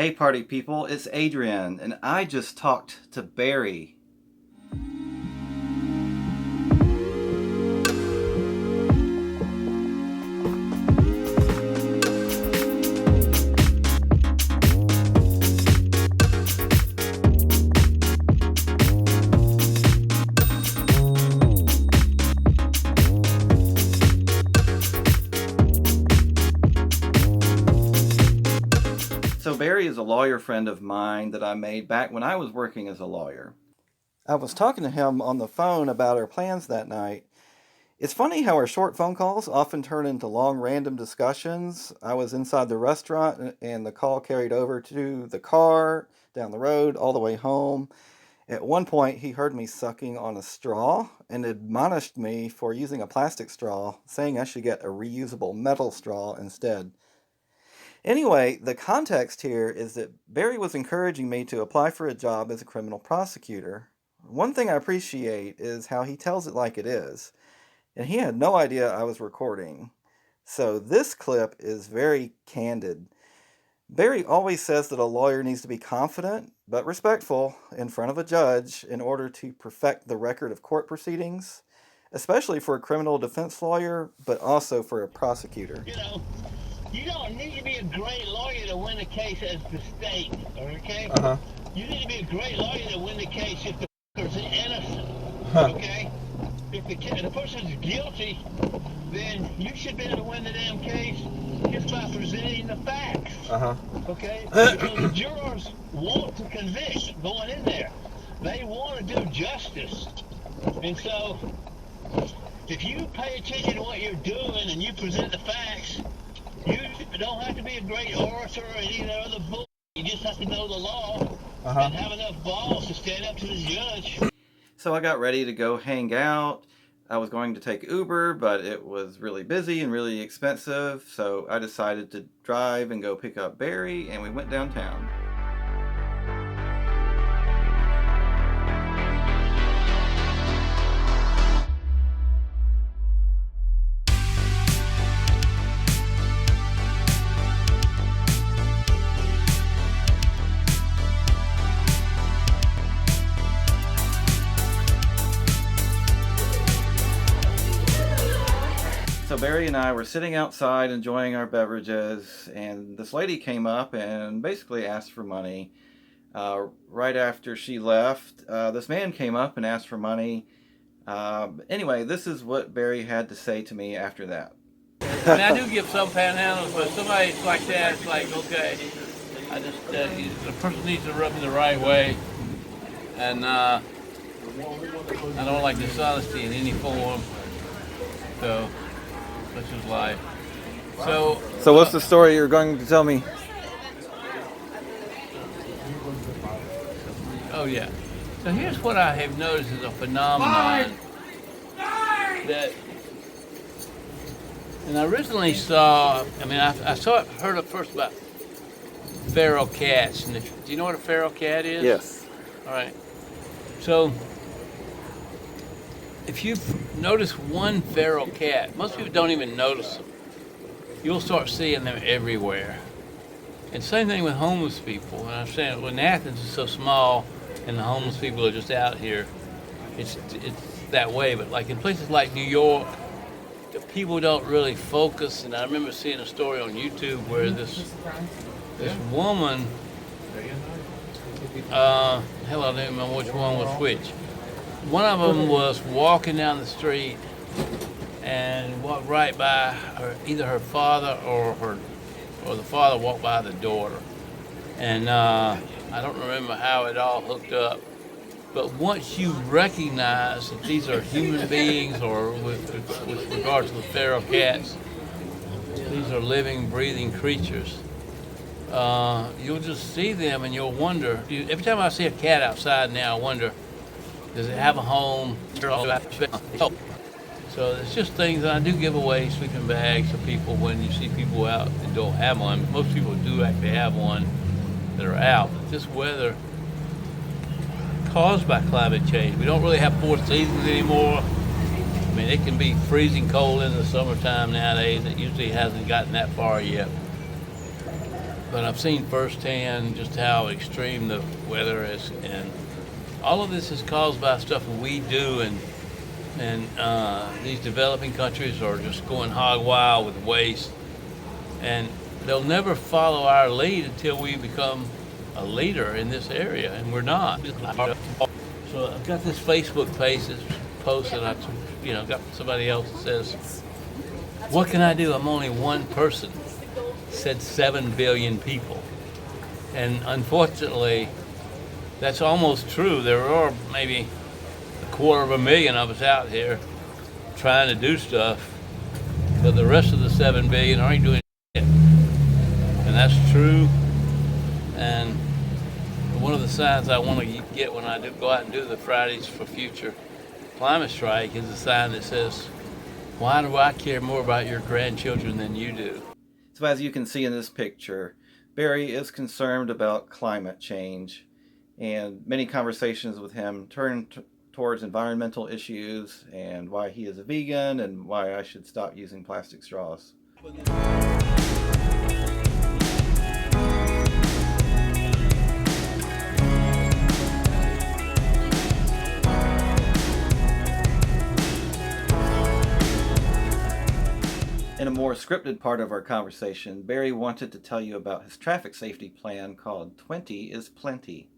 Hey party people, it's Adrian, and I just talked to Barry. So Barry is a lawyer friend of mine that I made back when I was working as a lawyer. I was talking to him on the phone about our plans that night. It's funny how our short phone calls often turn into long random discussions. I was inside the restaurant and the call carried over to the car, down the road, all the way home. At one point, he heard me sucking on a straw and admonished me for using a plastic straw, saying I should get a reusable metal straw instead. Anyway, the context here is that Barry was encouraging me to apply for a job as a criminal prosecutor. One thing I appreciate is how he tells it like it is, and he had no idea I was recording. So this clip is very candid. Barry always says that a lawyer needs to be confident but respectful in front of a judge in order to perfect the record of court proceedings, especially for a criminal defense lawyer, but also for a prosecutor. You don't need to be a great lawyer to win a case as the state, okay? You need to be a great lawyer to win the case if the person's innocent, okay? If the person's guilty, then you should be able to win the damn case just by presenting the facts, okay? Because the jurors want to convict going in there. They want to do justice. And so, if you pay attention to what you're doing and you present the facts, you don't have to be a great orator or any of the other book. You just have to know the law and have enough balls to stand up to the judge. So I got ready to go hang out. I was going to take Uber, but it was really busy and really expensive. So I decided to drive and go pick up Barry, and we went downtown. So Barry and I were sitting outside enjoying our beverages, and this lady came up and basically asked for money. Right after she left, this man came up and asked for money. Anyway, this is what Barry had to say to me after that. I mean, I do give some panhandles, but somebody like that, it's like, okay, I just, the person needs to rub me the right way, and I don't like dishonesty in any form, so such is life. So what's the story you're going to tell me? Oh yeah. So here's what I have noticed is a phenomenon that, and I originally saw, I heard it first about feral cats. And do you know what a feral cat is? Yes. All right. So if you notice one feral cat, most people don't even notice them. You'll start seeing them everywhere. And same thing with homeless people. And I'm saying when Athens is so small and the homeless people are just out here, it's that way. But like in places like New York, the people don't really focus. And I remember seeing a story on YouTube where this woman, hell, I don't even remember which one was which. One of them was walking down the street and walked right by either her father or the father walked by the daughter. And I don't remember how it all hooked up. But once you recognize that these are human beings, or with regard to the feral cats, these are living, breathing creatures, you'll just see them and you'll wonder. Every time I see a cat outside now, I wonder, does it have a home? So it's just things. I do give away sleeping bags to people when you see people out and don't have one. Most people do actually have one that are out. But this weather caused by climate change. We don't really have 4 seasons anymore. I mean, it can be freezing cold in the summertime nowadays. It usually hasn't gotten that far yet. but I've seen firsthand just how extreme the weather is, and all of this is caused by stuff we do, and these developing countries are just going hog wild with waste, and they'll never follow our lead until we become a leader in this area, and we're not. So I've got this Facebook post that I, got somebody else that says, "What can I do? I'm only one person." Said 7 billion people, and unfortunately, that's almost true. There are maybe 250,000 of us out here trying to do stuff, but the rest of the 7 billion aren't doing it. And that's true. And one of the signs I want to get when I go out and do the Fridays for Future climate strike is a sign that says, "Why do I care more about your grandchildren than you do?" So as you can see in this picture, Barry is concerned about climate change, and many conversations with him turn towards environmental issues and why he is a vegan and why I should stop using plastic straws. In a more scripted part of our conversation, Barry wanted to tell you about his traffic safety plan called 20 is Plenty.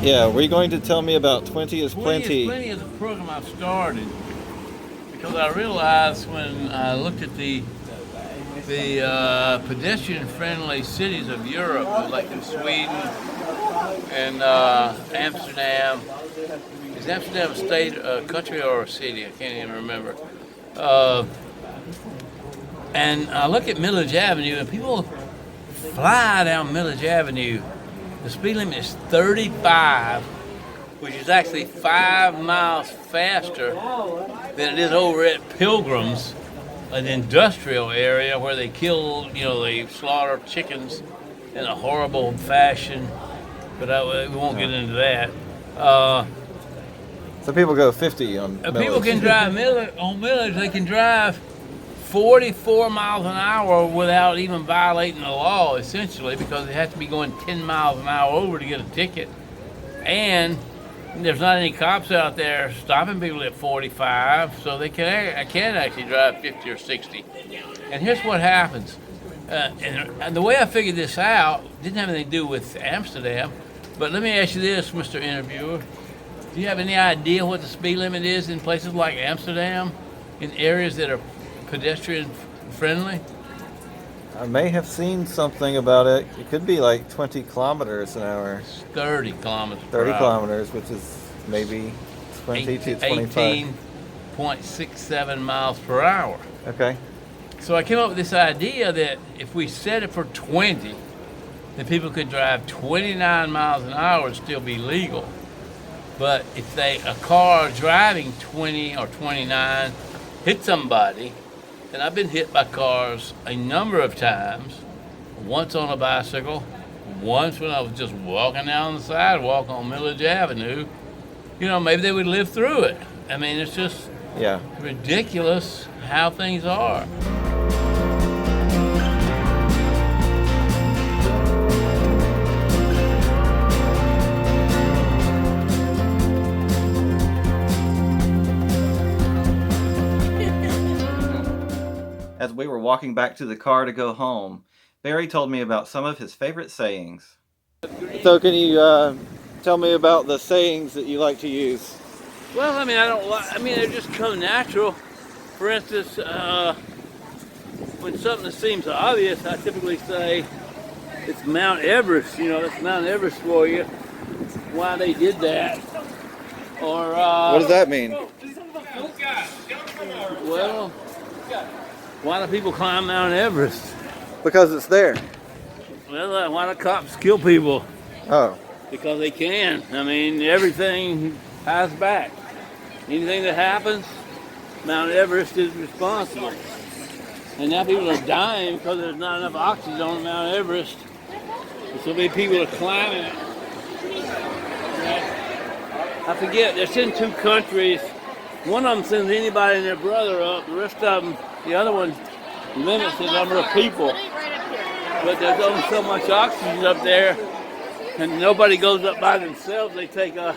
Yeah, were you going to tell me about 20 is Plenty? 20 is Plenty is a program I've started because I realized when I looked at the pedestrian-friendly cities of Europe, like in Sweden and Amsterdam. Is Amsterdam a state, a country, or a city? I can't even remember. And I look at Millage Avenue, and people fly down Millage Avenue. The speed limit is 35, which is actually 5 miles faster than it is over at Pilgrim's, an industrial area where they kill, they slaughter chickens in a horrible fashion. But we won't get into that. So people go 50 on Millage. People can drive on Millage. They can drive 44 miles an hour without even violating the law, essentially, because they have to be going 10 miles an hour over to get a ticket. And there's not any cops out there stopping people at 45, so I can't actually drive 50 or 60. And here's what happens. And the way I figured this out didn't have anything to do with Amsterdam, but let me ask you this, Mr. Interviewer. Do you have any idea what the speed limit is in places like Amsterdam, in areas that are pedestrian friendly? I may have seen something about it. It could be like 20 kilometers an hour. 30 kilometers 30 kilometers, which is maybe 20 to 25. 18.67 miles per hour. Okay. So I came up with this idea that if we set it for 20, then people could drive 29 miles an hour and still be legal. But if a car driving 20 or 29 hit somebody, and I've been hit by cars a number of times, once on a bicycle, once when I was just walking down the sidewalk on Millage Avenue, maybe they would live through it. I mean, it's just ridiculous how things are. As we were walking back to the car to go home, Barry told me about some of his favorite sayings. So can you tell me about the sayings that you like to use? Well, they're just come natural. For instance, when something seems obvious, I typically say, it's Mount Everest, that's Mount Everest for you, why they did that. Or, what does that mean? Well, why do people climb Mount Everest? Because it's there. Well, why do cops kill people? Oh. Because they can. I mean, everything ties back. Anything that happens, Mount Everest is responsible. And now people are dying because there's not enough oxygen on Mount Everest. And so many people are climbing it. I forget, they're in 2 countries. One of them sends anybody and their brother up. The rest of them, the other one limits the number of people. but there's only so much oxygen up there, and nobody goes up by themselves. They take a,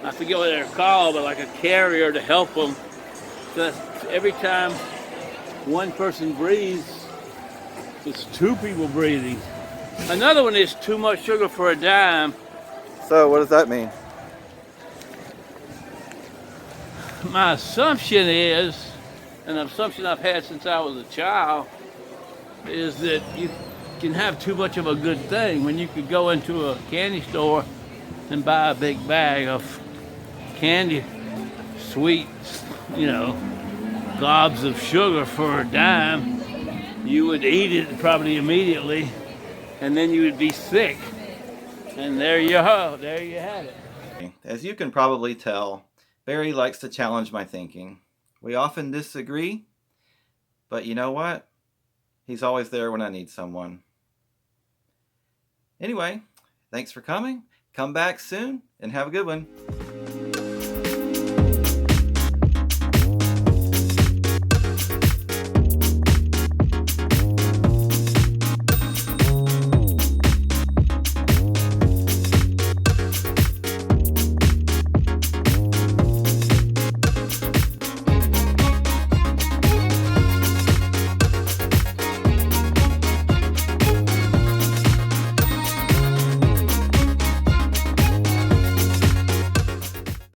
I forget what they're called, but like a carrier to help them. So that's every time one person breathes, it's two people breathing. Another one is too much sugar for a dime. So what does that mean? My assumption is, an assumption I've had since I was a child, is that you can have too much of a good thing when you could go into a candy store and buy a big bag of candy, sweets, you know, gobs of sugar for a dime. You would eat it probably immediately, and then you would be sick. And there you go, there you have it. As you can probably tell, Barry likes to challenge my thinking. We often disagree, but you know what? He's always there when I need someone. Anyway, thanks for coming. Come back soon and have a good one.